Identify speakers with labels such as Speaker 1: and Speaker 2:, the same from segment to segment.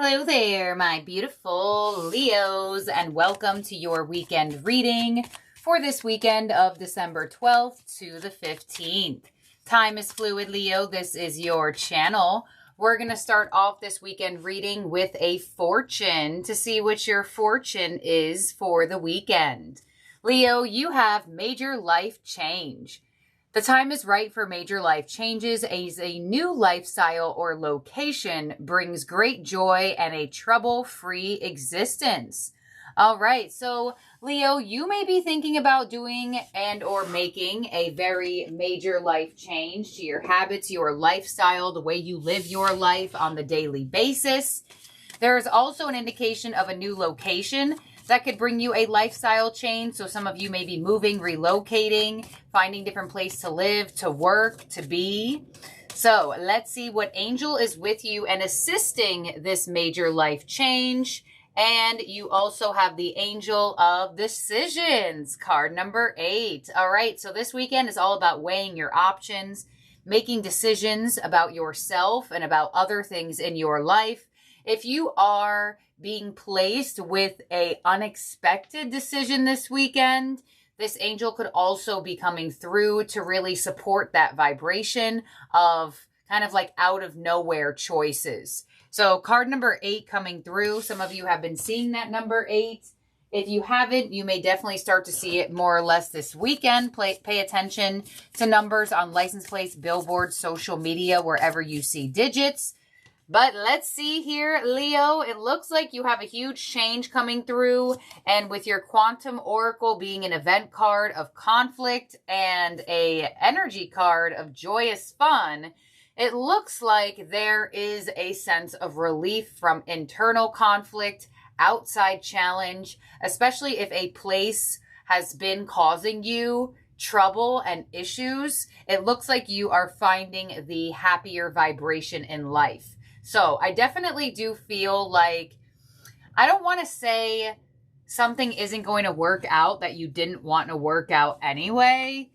Speaker 1: Hello there, my beautiful Leos, and welcome to your weekend reading for this weekend of December 12th to the 15th. Time is fluid, Leo. This is your channel. We're going to start off this weekend reading with a fortune to see what your fortune is for the weekend. Leo, you have major life change. The time is right for major life changes as a new lifestyle or location brings great joy and a trouble-free existence. All right, so Leo, you may be thinking about doing and or making a very major life change to your habits, your lifestyle, the way you live your life on the daily basis. There is also an indication of a new location that could bring you a lifestyle change. So some of you may be moving, relocating, finding different place to live, to work, to be. So let's see what angel is with you and assisting this major life change. And you also have the angel of decisions, card number 8. All right, so this weekend is all about weighing your options, making decisions about yourself and about other things in your life. If you are being placed with an unexpected decision this weekend, this angel could also be coming through to really support that vibration of kind of like out of nowhere choices. So card number 8 coming through. Some of you have been seeing that number 8. If you haven't, you may definitely start to see it more or less this weekend. Pay attention to numbers on license plates, billboards, social media, wherever you see digits. But let's see here, Leo, it looks like you have a huge change coming through. And with your quantum oracle being an event card of conflict and a energy card of joyous fun, it looks like there is a sense of relief from internal conflict, outside challenge, especially if a place has been causing you trouble and issues. It looks like you are finding the happier vibration in life. So I definitely do feel like, I don't want to say something isn't going to work out that you didn't want to work out anyway,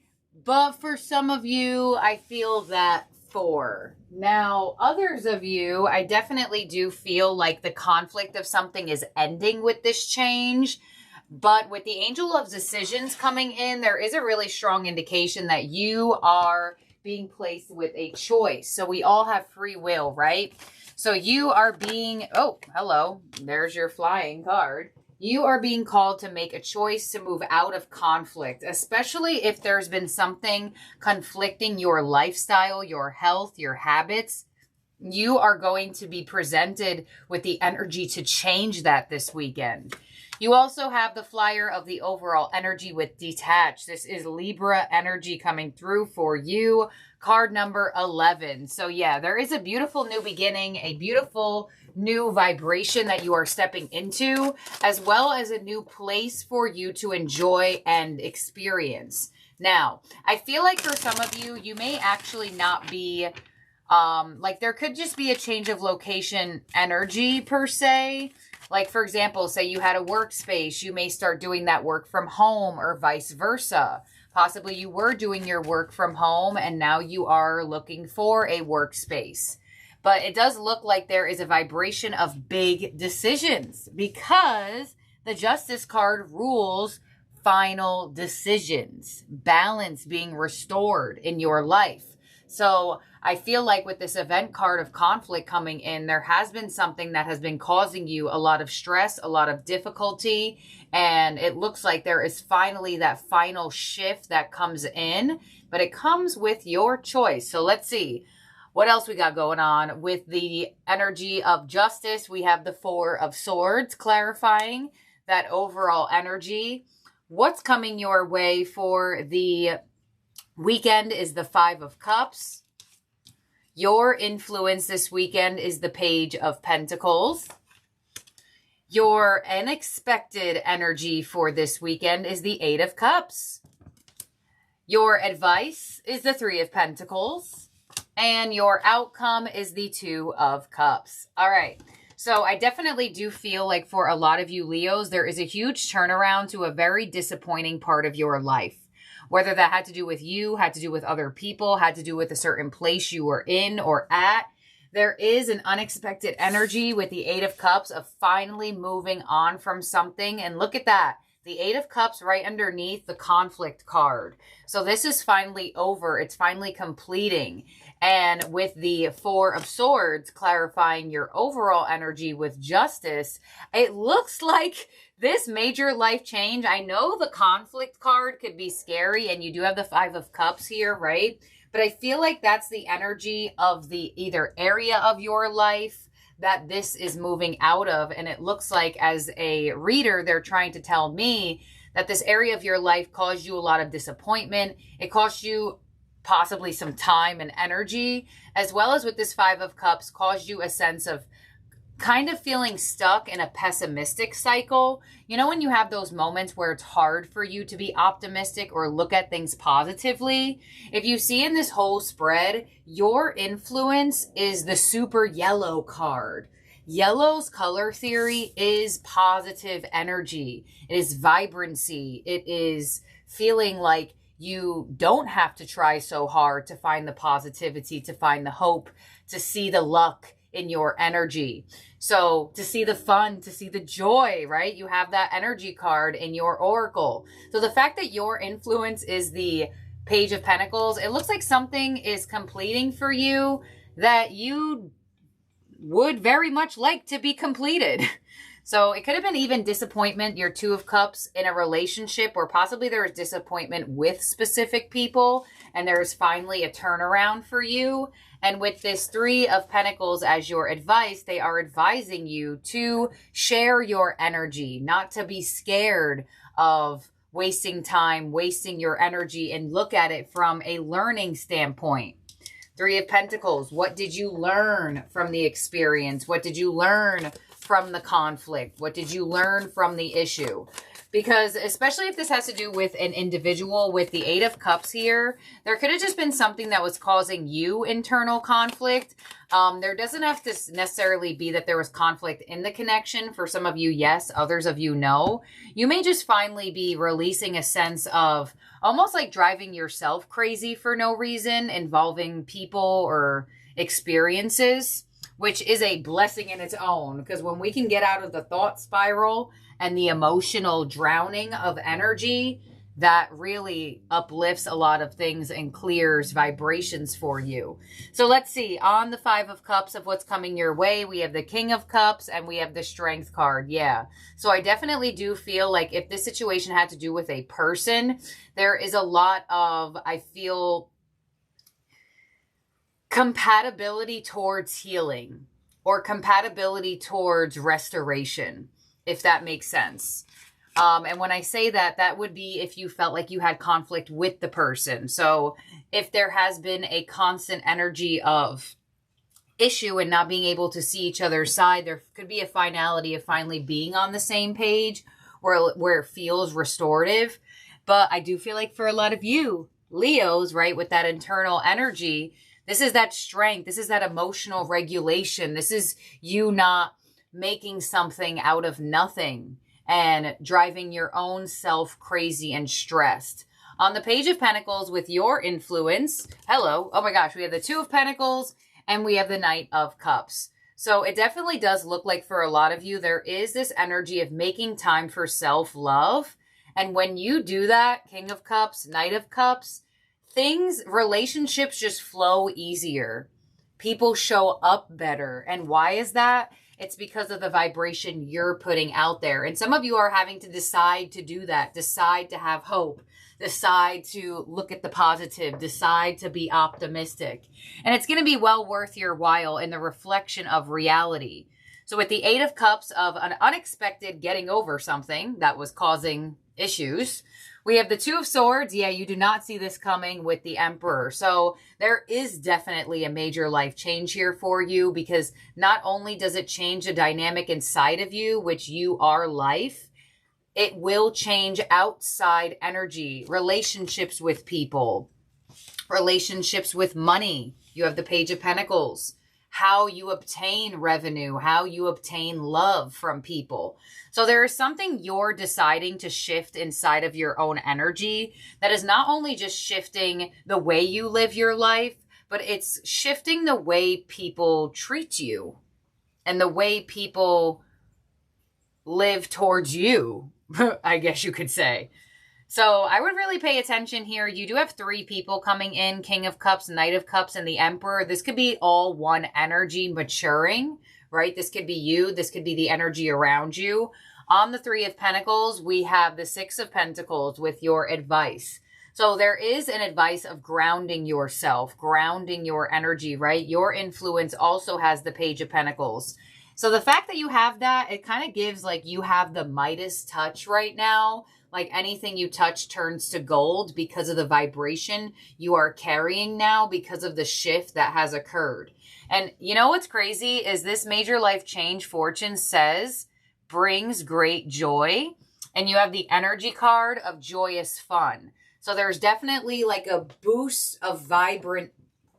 Speaker 1: but for some of you, I feel that for. Now, others of you, I definitely do feel like the conflict of something is ending with this change. But with the angel of decisions coming in, there is a really strong indication that you are being placed with a choice. So we all have free will, right? So you are being, oh, hello, there's your flying card. You are being called to make a choice to move out of conflict, especially if there's been something conflicting your lifestyle, your health, your habits. You are going to be presented with the energy to change that this weekend. You also have the flyer of the overall energy with detach. This is Libra energy coming through for you. Card number 11. So yeah, there is a beautiful new beginning, a beautiful new vibration that you are stepping into, as well as a new place for you to enjoy and experience. Now, I feel like for some of you, you may actually not be, like there could just be a change of location energy per se. Like, for example, say you had a workspace, you may start doing that work from home or vice versa. Possibly you were doing your work from home and now you are looking for a workspace. But it does look like there is a vibration of big decisions because the Justice card rules final decisions, balance being restored in your life. So I feel like with this event card of conflict coming in, there has been something that has been causing you a lot of stress, a lot of difficulty. And it looks like there is finally that final shift that comes in, but it comes with your choice. So let's see what else we got going on with the energy of justice. We have the 4 of Swords clarifying that overall energy. What's coming your way for the weekend is the 5 of Cups. Your influence this weekend is the Page of Pentacles. Your unexpected energy for this weekend is the 8 of Cups. Your advice is the 3 of Pentacles. And your outcome is the 2 of Cups. All right. So I definitely do feel like for a lot of you Leos, there is a huge turnaround to a very disappointing part of your life. Whether that had to do with you, had to do with other people, had to do with a certain place you were in or at, There is an unexpected energy with the Eight of Cups of finally moving on from something. And look at that. The Eight of Cups right underneath the conflict card. So this is finally over. It's finally completing. And with the Four of Swords clarifying your overall energy with justice, it looks like this major life change. I know the conflict card could be scary, and you do have the Five of Cups here, right? But I feel like that's the energy of the either area of your life that this is moving out of. And it looks like as a reader, they're trying to tell me that this area of your life caused you a lot of disappointment. It cost you possibly some time and energy, as well as with this Five of Cups, caused you a sense of kind of feeling stuck in a pessimistic cycle. You know, when you have those moments where it's hard for you to be optimistic or look at things positively, if you see in this whole spread, your influence is the super yellow card. Yellow's color theory is positive energy. It is vibrancy. It is feeling like you don't have to try so hard to find the positivity, to find the hope, to see the luck in your energy. So to see the fun, to see the joy, right? You have that energy card in your oracle. So the fact that your influence is the Page of Pentacles, it looks like something is completing for you that you would very much like to be completed. So it could have been even disappointment, your Two of Cups in a relationship, or possibly there was disappointment with specific people and there is finally a turnaround for you. And with this Three of Pentacles as your advice, they are advising you to share your energy, not to be scared of wasting time, wasting your energy, and look at it from a learning standpoint. Three of Pentacles, what did you learn from the experience? What did you learn from the conflict? What did you learn from the issue? Because especially if this has to do with an individual, with the Eight of Cups here, there could have just been something that was causing you internal conflict. There doesn't have to necessarily be that there was conflict in the connection. For some of you, yes. Others of you, no. You may just finally be releasing a sense of almost like driving yourself crazy for no reason, involving people or experiences, which is a blessing in its own. Because when we can get out of the thought spiral and the emotional drowning of energy, that really uplifts a lot of things and clears vibrations for you. So let's see, on the Five of Cups of what's coming your way, we have the King of Cups and we have the Strength card. Yeah. So I definitely do feel like if this situation had to do with a person, there is a lot of, I feel, compatibility towards healing or compatibility towards restoration, if that makes sense. And when I say that, that would be if you felt like you had conflict with the person. So if there has been a constant energy of issue and not being able to see each other's side, there could be a finality of finally being on the same page where it feels restorative. But I do feel like for a lot of you, Leos, right, with that internal energy, this is that strength. This is that emotional regulation. This is you not making something out of nothing and driving your own self crazy and stressed. On the Page of Pentacles with your influence, hello, oh my gosh, we have the Two of Pentacles and we have the Knight of Cups. So it definitely does look like for a lot of you, there is this energy of making time for self-love. And when you do that, King of Cups, Knight of Cups, relationships just flow easier. People show up better. And why is that? It's because of the vibration you're putting out there. And some of you are having to decide to do that, decide to have hope, decide to look at the positive, decide to be optimistic. And it's going to be well worth your while in the reflection of reality. So with the Eight of Cups of an unexpected getting over something that was causing issues, we have the Two of Swords. Yeah, you do not see this coming with the Emperor. So there is definitely a major life change here for you, because not only does it change the dynamic inside of you, which you are life, it will change outside energy, relationships with people, relationships with money. You have the Page of Pentacles, how you obtain revenue, how you obtain love from people. So there is something you're deciding to shift inside of your own energy that is not only just shifting the way you live your life, but it's shifting the way people treat you and the way people live towards you, I guess you could say. So I would really pay attention here. You do have 3 people coming in, King of Cups, Knight of Cups, and the Emperor. This could be all one energy maturing, right? This could be you. This could be the energy around you. On the 3 of Pentacles, we have the 6 of Pentacles with your advice. So there is an advice of grounding yourself, grounding your energy, right? Your influence also has the Page of Pentacles. So the fact that you have that, it kind of gives like you have the Midas touch right now. Like anything you touch turns to gold because of the vibration you are carrying now because of the shift that has occurred. And you know what's crazy is this major life change, fortune says, brings great joy. And you have the energy card of joyous fun. So there's definitely like a boost of vibrant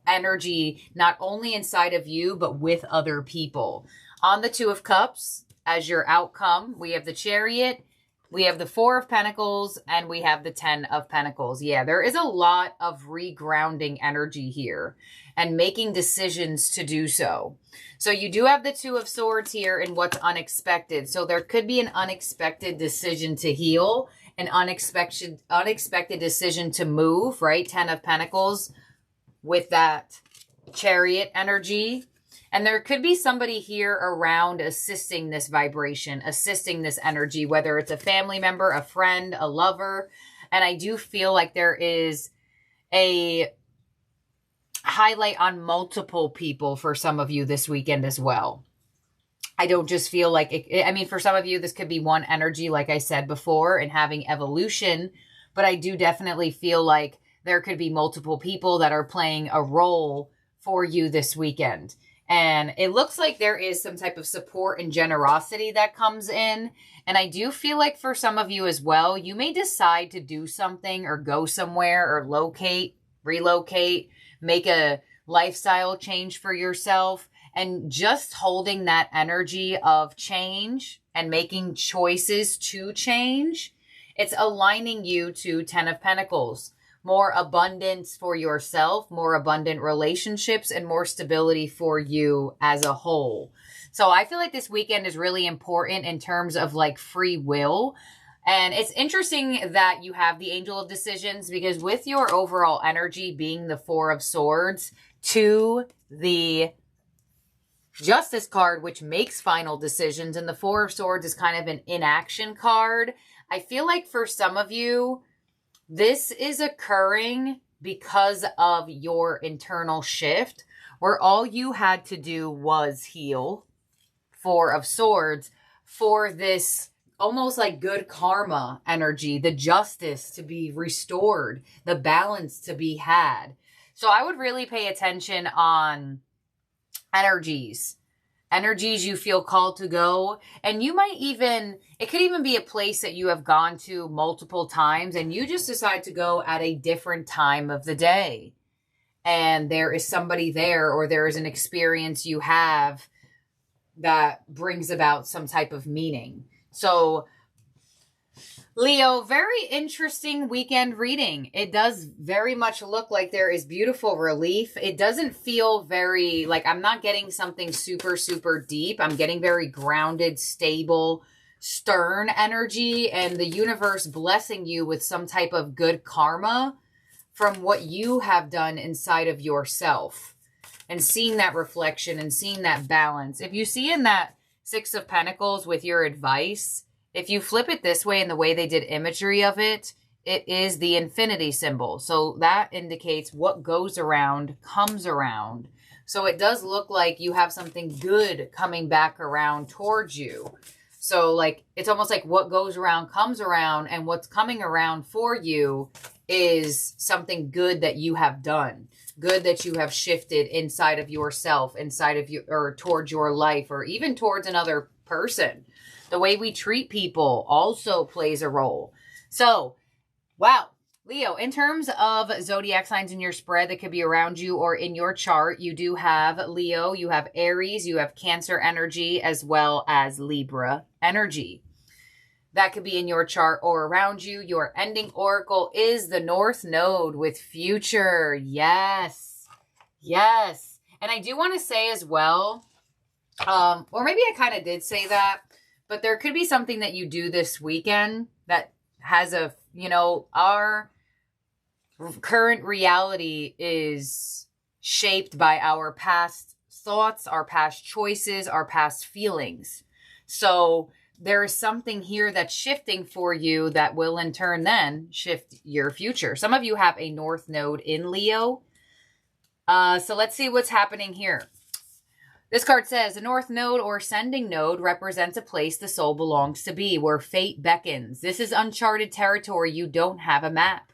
Speaker 1: energy, not only inside of you, but with other people. On the 2 of Cups, as your outcome, we have the Chariot, we have the 4 of Pentacles, and we have the 10 of Pentacles. Yeah, there is a lot of regrounding energy here and making decisions to do so. So you do have the 2 of Swords here in what's unexpected. So there could be an unexpected decision to heal, an unexpected decision to move, right? 10 of Pentacles with that Chariot energy. And there could be somebody here around assisting this vibration, assisting this energy, whether it's a family member, a friend, a lover. And I do feel like there is a highlight on multiple people for some of you this weekend as well. I don't just feel like, I mean, for some of you, this could be one energy, like I said before, and having evolution. But I do definitely feel like there could be multiple people that are playing a role for you this weekend. And it looks like there is some type of support and generosity that comes in. And I do feel like for some of you as well, you may decide to do something or go somewhere or locate, relocate, make a lifestyle change for yourself. And just holding that energy of change and making choices to change, it's aligning you to 10 of Pentacles. More abundance for yourself, more abundant relationships, and more stability for you as a whole. So I feel like this weekend is really important in terms of like free will. And it's interesting that you have the Angel of Decisions because with your overall energy being the 4 of Swords to the Justice card, which makes final decisions, and the 4 of Swords is kind of an inaction card. I feel like for some of you, this is occurring because of your internal shift where all you had to do was heal, 4 of Swords, for this almost like good karma energy, the justice to be restored, the balance to be had. So I would really pay attention on energies you feel called to go. And you might even, it could even be a place that you have gone to multiple times and you just decide to go at a different time of the day. And there is somebody there or there is an experience you have that brings about some type of meaning. So Leo, very interesting weekend reading. It does very much look like there is beautiful relief. It doesn't feel very, like I'm not getting something super, super deep. I'm getting very grounded, stable, stern energy and the universe blessing you with some type of good karma from what you have done inside of yourself and seeing that reflection and seeing that balance. If you see in that 6 of Pentacles with your advice, if you flip it this way in the way they did imagery of it, it is the infinity symbol. So that indicates what goes around comes around. So it does look like you have something good coming back around towards you. So like, it's almost like what goes around comes around, and what's coming around for you is something good that you have done, good that you have shifted inside of yourself, inside of you, or towards your life, or even towards another person. The way we treat people also plays a role. So, wow. Leo, in terms of zodiac signs in your spread that could be around you or in your chart, you do have Leo, you have Aries, you have Cancer energy, as well as Libra energy. That could be in your chart or around you. Your ending oracle is the North Node with future. Yes. Yes. And I do want to say as well, or maybe I kind of did say that, but there could be something that you do this weekend that has a, our current reality is shaped by our past thoughts, our past choices, our past feelings. So there is something here that's shifting for you that will in turn then shift your future. Some of you have a North Node in Leo. So let's see what's happening here. This card says, the North Node or Ascending Node represents a place the soul belongs to be, where fate beckons. This is uncharted territory you don't have a map.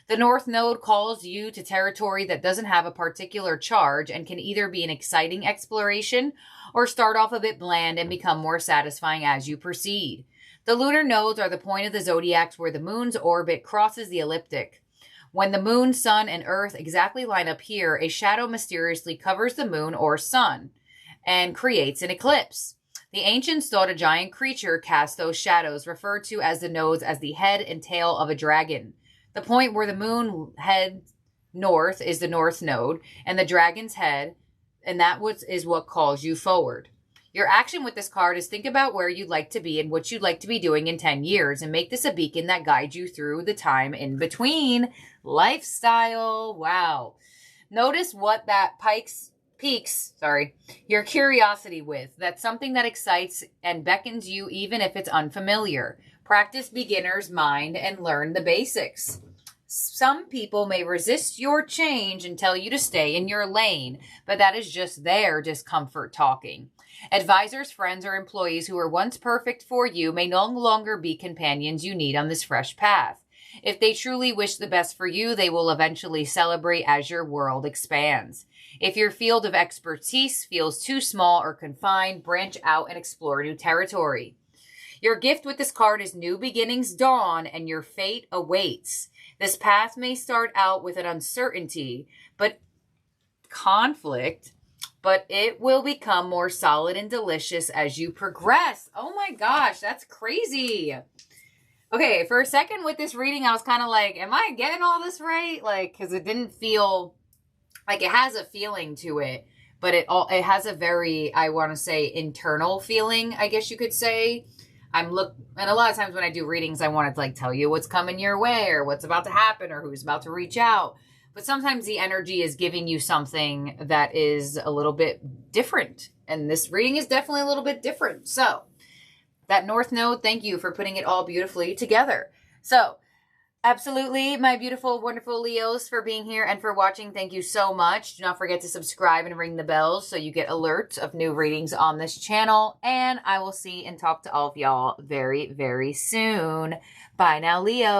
Speaker 1: The North Node calls you to territory that doesn't have a particular charge and can either be an exciting exploration or start off a bit bland and become more satisfying as you proceed. The lunar nodes are the point of the zodiac where the moon's orbit crosses the ecliptic. When the moon, sun, and earth exactly line up here, a shadow mysteriously covers the moon or sun and creates an eclipse. The ancients thought a giant creature cast those shadows, referred to as the nodes as the head and tail of a dragon. The point where the moon heads north is the North Node, and the dragon's head, and that is what calls you forward. Your action with this card is think about where you'd like to be and what you'd like to be doing in 10 years, and make this a beacon that guides you through the time in between. Lifestyle. Wow. Notice what that piques your curiosity with. That's something that excites and beckons you even if it's unfamiliar. Practice beginner's mind and learn the basics. Some people may resist your change and tell you to stay in your lane, but that is just their discomfort talking. Advisors, friends, or employees who were once perfect for you may no longer be companions you need on this fresh path. If they truly wish the best for you, they will eventually celebrate as your world expands. If your field of expertise feels too small or confined, branch out and explore new territory. Your gift with this card is new beginnings dawn and your fate awaits. This path may start out with an uncertainty, conflict, but it will become more solid and delicious as you progress. Oh my gosh, that's crazy. Okay, for a second with this reading, I was kind of like, am I getting all this right? Like, because it didn't feel like it has a feeling to it, but it has a very, I want to say, internal feeling, I guess you could say. And a lot of times when I do readings, I want to like tell you what's coming your way or what's about to happen or who's about to reach out. But sometimes the energy is giving you something that is a little bit different. And this reading is definitely a little bit different. So that North Node, thank you for putting it all beautifully together. So absolutely, my beautiful, wonderful Leos, for being here and for watching. Thank you so much. Do not forget to subscribe and ring the bells so you get alerts of new readings on this channel. And I will see and talk to all of y'all very, very soon. Bye now, Leo.